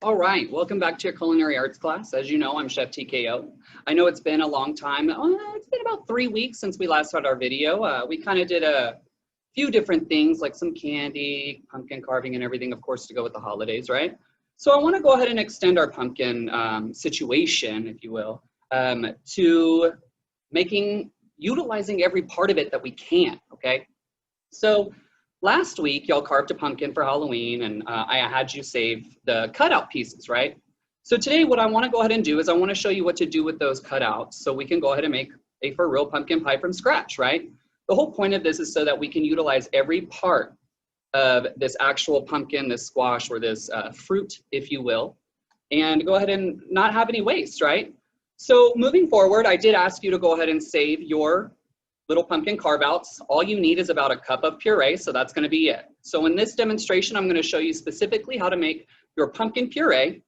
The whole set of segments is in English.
All right, welcome back to your culinary arts class. As you know, I'm Chef TKO. I know it's been a long time. It's been about 3 weeks since we last had our video. We kind of did a few different things like some candy, pumpkin carving and everything, of course, to go with the holidays, right? So I want to go ahead and extend our pumpkin situation, if you will, to utilizing every part of it that we can, okay? So last week, y'all carved a pumpkin for Halloween, and I had you save the cutout pieces, right? So today, what I want to go ahead and do is I want to show you what to do with those cutouts so we can go ahead and make a for real pumpkin pie from scratch, right? The whole point of this is so that we can utilize every part of this actual pumpkin, this squash, or this fruit, if you will, and go ahead and not have any waste, right? So moving forward, I did ask you to go ahead and save your little pumpkin carve outs. All you need is about a cup of puree, so that's going to be it. So in this demonstration, I'm going to show you specifically how to make your pumpkin puree.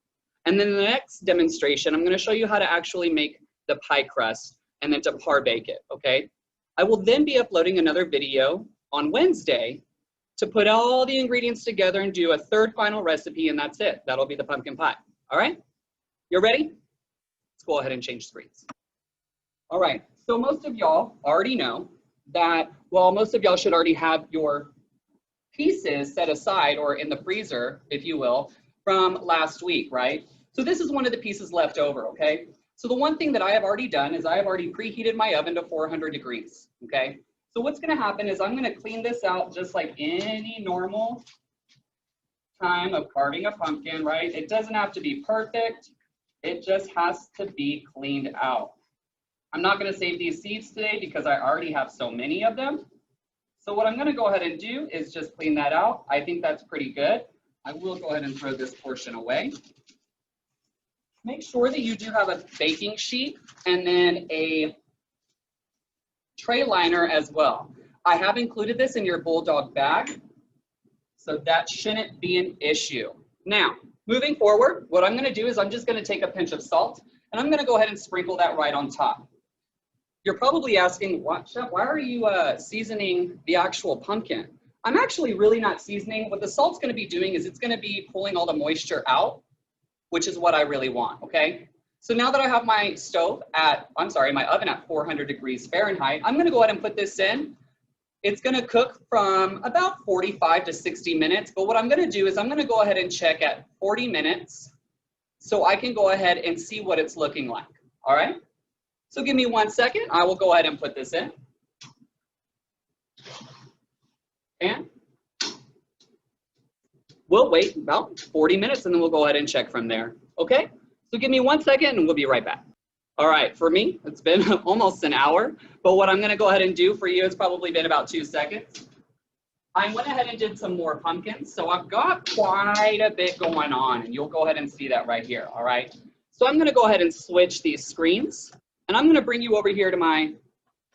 And then in the next demonstration, I'm going to show you how to actually make the pie crust and then to par bake it, okay? I will then be uploading another video on Wednesday to put all the ingredients together and do a third final recipe, and that's it. That'll be the pumpkin pie, all right? You're ready? Let's go ahead and change screens. All right, so most of y'all already know that, well, most of y'all should already have your pieces set aside or in the freezer, if you will, from last week, right? So this is one of the pieces left over, okay? So the one thing that I have already done is I have already preheated my oven to 400 degrees, okay? So what's gonna happen is I'm gonna clean this out just like any normal time of carving a pumpkin, right? It doesn't have to be perfect. It just has to be cleaned out. I'm not going to save these seeds today because I already have so many of them. So what I'm going to go ahead and do is just clean that out. I think that's pretty good. I will go ahead and throw this portion away. Make sure that you do have a baking sheet and then a tray liner as well. I have included this in your bulldog bag, so that shouldn't be an issue. Now, moving forward, what I'm going to do is I'm just going to take a pinch of salt and I'm going to go ahead and sprinkle that right on top. You're probably asking, Chef, why are you seasoning the actual pumpkin? I'm actually really not seasoning. What the salt's going to be doing is it's going to be pulling all the moisture out, which is what I really want, okay? So now that I have my my oven at 400 degrees Fahrenheit, I'm going to go ahead and put this in. It's going to cook from about 45 to 60 minutes, but what I'm going to do is I'm going to go ahead and check at 40 minutes so I can go ahead and see what it's looking like, all right? So give me 1 second. I will go ahead and put this in. And we'll wait about 40 minutes and then we'll go ahead and check from there. Okay? So give me 1 second and we'll be right back. All right, for me, it's been almost an hour, but what I'm gonna go ahead and do for you, it's probably been about 2 seconds. I went ahead and did some more pumpkins. So I've got quite a bit going on and you'll go ahead and see that right here, all right? So I'm gonna go ahead and switch these screens. And I'm going to bring you over here to my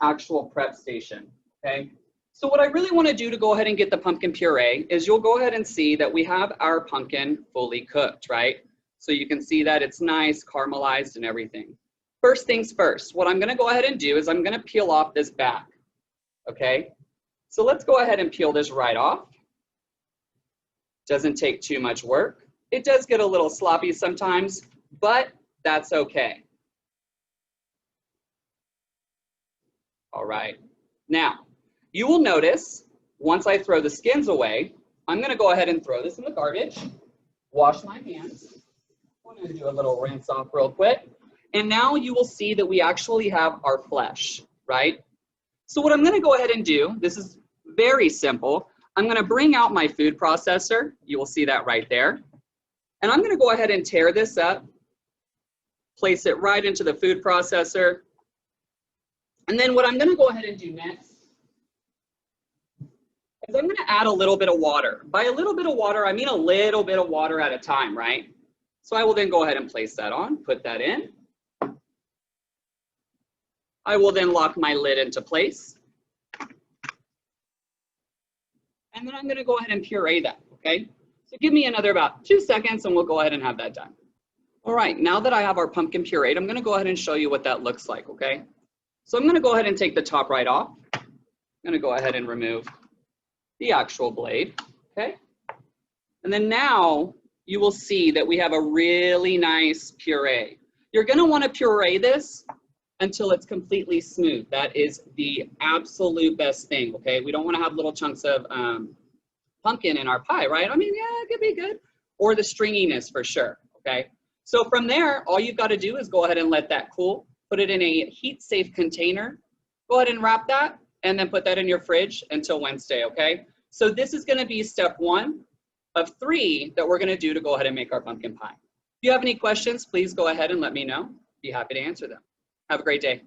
actual prep station, okay? So what I really want to do to go ahead and get the pumpkin puree is you'll go ahead and see that we have our pumpkin fully cooked, right? So you can see that it's nice, caramelized and everything. First things first, what I'm going to go ahead and do is I'm going to peel off this back, okay? So let's go ahead and peel this right off. Doesn't take too much work. It does get a little sloppy sometimes, but that's okay. All right, now you will notice once I throw the skins away, I'm going to go ahead and throw this in the garbage, wash my hands. I'm going to do a little rinse off real quick. And now you will see that we actually have our flesh, right? So what I'm going to go ahead and do, this is very simple. I'm going to bring out my food processor. You will see that right there. And I'm going to go ahead and tear this up, place it right into the food processor. And then what I'm going to go ahead and do next is I'm going to add a little bit of water. By a little bit of water, I mean a little bit of water at a time, right? So I will then go ahead and place that on, put that in. I will then lock my lid into place. And then I'm going to go ahead and puree that, okay? So give me another about 2 seconds and we'll go ahead and have that done. All right, now that I have our pumpkin pureed, I'm going to go ahead and show you what that looks like, okay? So I'm going to go ahead and take the top right off. I'm going to go ahead and remove the actual blade, okay? And then now you will see that we have a really nice puree. You're gonna wanna puree this until it's completely smooth. That is the absolute best thing, okay? We don't wanna have little chunks of pumpkin in our pie, right? I mean, yeah, it could be good. Or the stringiness for sure, okay? So from there, all you've gotta do is go ahead and let that cool, put it in a heat-safe container, go ahead and wrap that, and then put that in your fridge until Wednesday, okay? So this is gonna be step 1 of 3 that we're gonna do to go ahead and make our pumpkin pie. If you have any questions, please go ahead and let me know. Be happy to answer them. Have a great day.